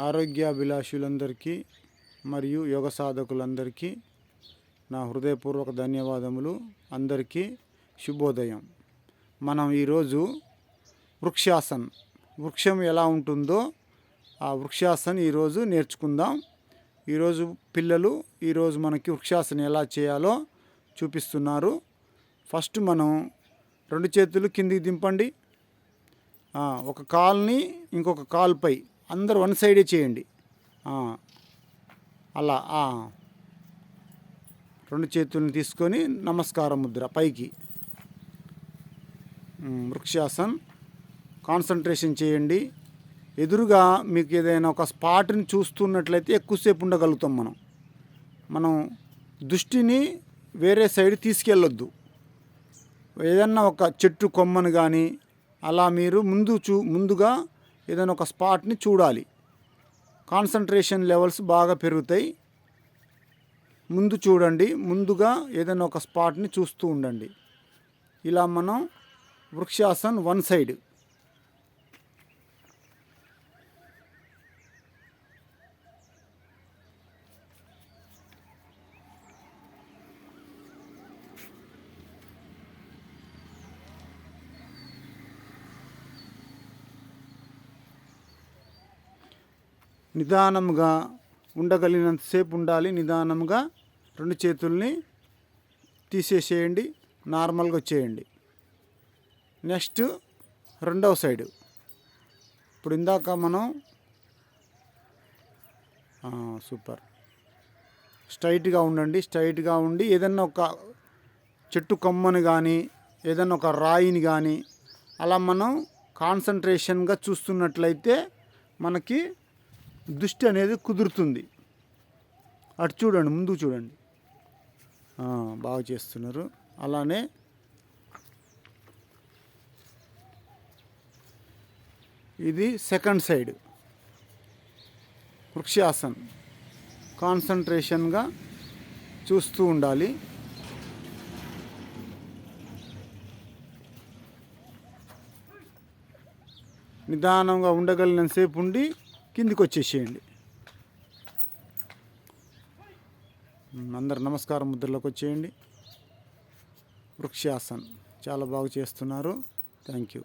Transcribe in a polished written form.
ఆరోగ్యాభిలాషులందరికీ మరియు యోగ సాధకులందరికీ నా హృదయపూర్వక ధన్యవాదములు. అందరికీ శుభోదయం. మనం ఈరోజు వృక్షం ఎలా ఉంటుందో ఆ వృక్షాసన్ ఈరోజు నేర్చుకుందాం. ఈరోజు పిల్లలు మనకి వృక్షాసనం ఎలా చేయాలో చూపిస్తున్నారు. ఫస్ట్ మనం 2 చేతులు కిందికి దింపండి. ఒక కాల్ని ఇంకొక కాల్పై అందరూ వన్ సైడే చేయండి. అలా 2 చేతులను తీసుకొని నమస్కార ముద్ర పైకి. వృక్షాసన్ కాన్సన్ట్రేషన్ చేయండి. ఎదురుగా మీకు ఏదైనా ఒక స్పాట్ని చూస్తున్నట్లయితే ఎక్కువసేపు ఉండగలుగుతాం. మనం దృష్టిని వేరే సైడ్ తీసుకెళ్ళొద్దు. ఏదన్నా ఒక చెట్టు కొమ్మను కానీ అలా మీరు ముందుగా ఏదైనా ఒక స్పాట్ని చూడాలి. కాన్సన్ట్రేషన్ లెవెల్స్ బాగా పెరుగుతాయి. ముందు చూడండి. ముందుగా ఏదైనా ఒక స్పాట్ని చూస్తూ ఉండండి. ఇలా మనం వృక్షాసన్ వన్ సైడ్. నిదానంగా ఉండగలిగినంతసేపు ఉండాలి. నిదానంగా 2 చేతుల్ని తీసేసేయండి. నార్మల్గా వచ్చేయండి. నెక్స్ట్ రెండవ సైడు. ఇప్పుడు ఇందాక మనం సూపర్ స్ట్రైట్గా ఉండండి. స్ట్రైట్గా ఉండి ఏదన్నా ఒక చెట్టు కొమ్మని కానీ ఏదన్నా ఒక రాయిని కానీ అలా మనం కాన్సన్ట్రేషన్గా చూస్తున్నట్లయితే మనకి దృష్టి అనేది కుదురుతుంది. అటు చూడండి, ముందు చూడండి. బాగా చేస్తున్నారు. అలానే ఇది సెకండ్ సైడ్ వృక్షాసన్. కాన్సన్ట్రేషన్గా చూస్తూ ఉండాలి. నిదానంగా ఉండగలిగినంతసేపు ఉండి కిందికి వచ్చేసేయండి. అందరు నమస్కార ముద్రలోకి వచ్చేయండి. వృక్షాసన్ చాలా బాగా చేస్తున్నారు. Thank you.